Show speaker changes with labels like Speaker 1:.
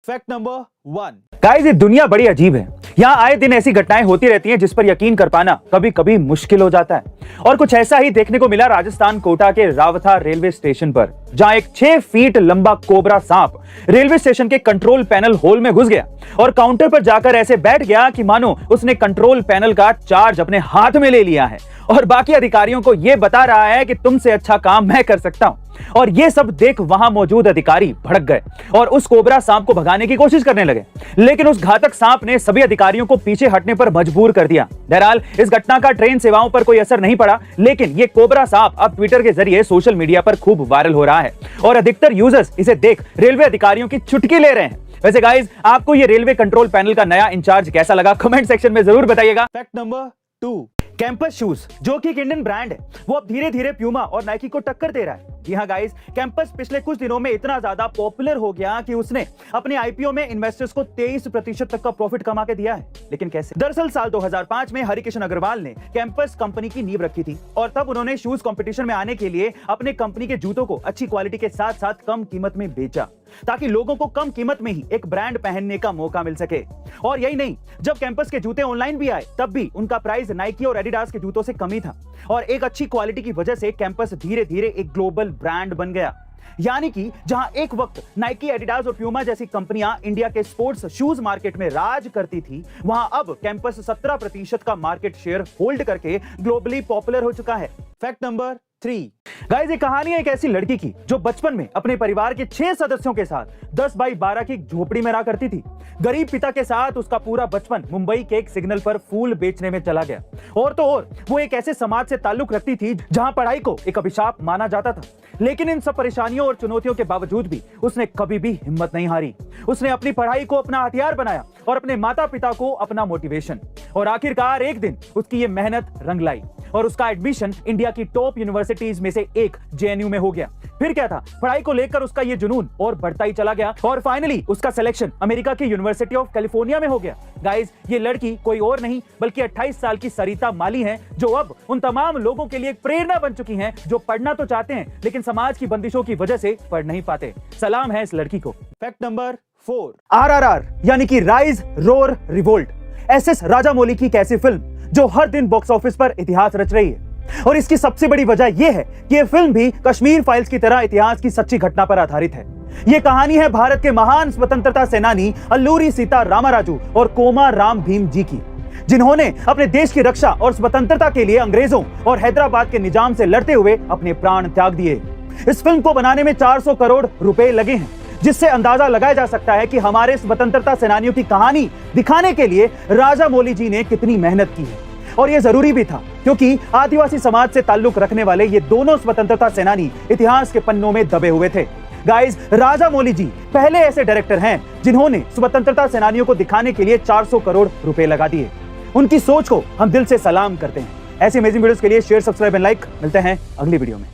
Speaker 1: Fact number 1।
Speaker 2: Guys, ये दुनिया बड़ी अजीब है। यहाँ आए दिन ऐसी घटनाएं होती रहती हैं जिस पर यकीन कर पाना कभी कभी मुश्किल हो जाता है। और कुछ ऐसा ही देखने को मिला राजस्थान कोटा के रावथा रेलवे स्टेशन पर, जहां एक 6 फीट लंबा कोबरा सांप रेलवे स्टेशन के कंट्रोल पैनल होल में घुस गया और काउंटर पर जाकर ऐसे बैठ गया कि मानो उसने कंट्रोल पैनल का चार्ज अपने हाथ में ले लिया है और बाकी अधिकारियों को यह बता रहा है कि तुमसे अच्छा काम मैं कर सकता हूं। और ये सब देख वहां मौजूद अधिकारी भड़क गए और उस कोबरा सांप को भगाने की कोशिश करने लगे, लेकिन उस घातक सांप ने सभी अधिकारियों को पीछे हटने पर मजबूर कर दिया। बहरहाल इस घटना का ट्रेन सेवाओं पर कोई असर नहीं पड़ा, लेकिन ये कोबरा सांप अब ट्विटर के जरिए सोशल मीडिया पर खूब वायरल हो रहा है और अधिकतर यूजर्स इसे देख रेलवे अधिकारियों की चुटकी ले रहे हैं। वैसे गाइस, आपको ये रेलवे कंट्रोल पैनल का नया इंचार्ज कैसा लगा, कमेंट सेक्शन में जरूर बताइएगा।
Speaker 1: Fact number 2।
Speaker 2: कैंपस शूज, जो कि एक इंडियन ब्रांड है, वो अब धीरे धीरे प्यूमा और नाइकी को टक्कर दे रहा है। जी हाँ गाइस, कैंपस पिछले कुछ दिनों में इतना ज्यादा पॉपुलर हो गया कि उसने अपने आईपीओ में इन्वेस्टर्स को 23% तक का प्रॉफिट कमा के दिया है। लेकिन कैसे? दरअसल साल 2005 में हरिकिशन अग्रवाल ने कैंपस कंपनी की नींव रखी थी और तब उन्होंने शूज कंपटीशन में आने के लिए अपने कंपनी के जूतों को अच्छी क्वालिटी के साथ साथ कम कीमत में बेचा, ताकि लोगों को कम कीमत में ही एक ब्रांड पहनने का मौका मिल सके। और यही नहीं, जब कैंपस के जूते ऑनलाइन भी आए तब भी उनका प्राइस नाइकी और एडिडास के जूतों से कम ही था और एक अच्छी क्वालिटी की वजह से कैंपस धीरे धीरे एक ग्लोबल ब्रांड बन गया। यानी कि जहां एक वक्त नाइकी, एडिडास और प्यूमा जैसी कंपनियां इंडिया के स्पोर्ट्स शूज मार्केट में राज करती थी, वहां अब कैंपस 17% का मार्केट शेयर होल्ड करके ग्लोबली पॉपुलर हो चुका है।
Speaker 1: Fact number 3।
Speaker 2: गाइस, ये कहानी है एक ऐसी लड़की की जो बचपन में अपने परिवार के 6 सदस्यों के साथ 10 बाई 12 की एक झोपड़ी में रहा करती थी। गरीब पिता के साथ उसका पूरा बचपन मुंबई के एक सिग्नल पर फूल बेचने में चला गया। और तो और वो एक ऐसे समाज से ताल्लुक रखती थी जहां पढ़ाई को एक अभिशाप माना जाता था। लेकिन इन सब परेशानियों और चुनौतियों के बावजूद भी उसने कभी भी हिम्मत नहीं हारी। उसने अपनी पढ़ाई को अपना हथियार बनाया और अपने माता पिता को अपना मोटिवेशन। और आखिरकार एक दिन उसकी ये मेहनत रंग लाई और उसका एडमिशन इंडिया की टॉप यूनिवर्सिटीज में से एक जेएनयू में हो गया। फिर क्या था, पढ़ाई को लेकर उसका ये जुनून और बढ़ता ही चला गया और फाइनली उसका सिलेक्शन अमेरिका की यूनिवर्सिटी ऑफ कैलिफोर्निया में हो गया। गाइस, ये लड़की कोई और नहीं बल्कि 28 साल की सरिता माली है, जो अब उन तमाम लोगों के लिए एक प्रेरणा बन चुकी हैं जो पढ़ना तो चाहते हैं लेकिन समाज की बंदिशों की वजह से पढ़ नहीं पाते। सलाम है इस लड़की को।
Speaker 1: Fact number 4।
Speaker 2: आरआरआर यानी कि rise roar revolt, SS Rajamouli की एक ऐसी फिल्म जो हर दिन बॉक्स ऑफिस पर इतिहास रच रही है। और इसकी सबसे बड़ी वजह यह है कि यह फिल्म भी कश्मीर फाइल्स की तरह इतिहास की सच्ची घटना पर आधारित है। यह कहानी है भारत के महान स्वतंत्रता सेनानी अल्लूरी सीता रामाराजू और कोमा राम भीम जी की, जिन्होंने अपने देश की रक्षा और स्वतंत्रता के लिए अंग्रेजों और हैदराबाद के निजाम से लड़ते हुए अपने प्राण त्याग दिए। इस फिल्म को बनाने में 400 करोड़ रुपए लगे हैं, जिससे अंदाजा लगाया जा सकता है कि हमारे स्वतंत्रता सेनानियों की कहानी दिखाने के लिए राजामौली जी ने कितनी मेहनत की है। और यह जरूरी भी था, क्योंकि आदिवासी समाज से ताल्लुक रखने वाले ये दोनों स्वतंत्रता सेनानी इतिहास के पन्नों में दबे हुए थे। गाइस, राजामौली जी पहले ऐसे डायरेक्टर हैं जिन्होंने स्वतंत्रता सेनानियों को दिखाने के लिए 400 करोड़ रुपए लगा दिए। उनकी सोच को हम दिल से सलाम करते हैं। ऐसी अमेजिंग वीडियोस के लिए शेयर, सब्सक्राइब एंड लाइक। मिलते हैं अगली वीडियो में।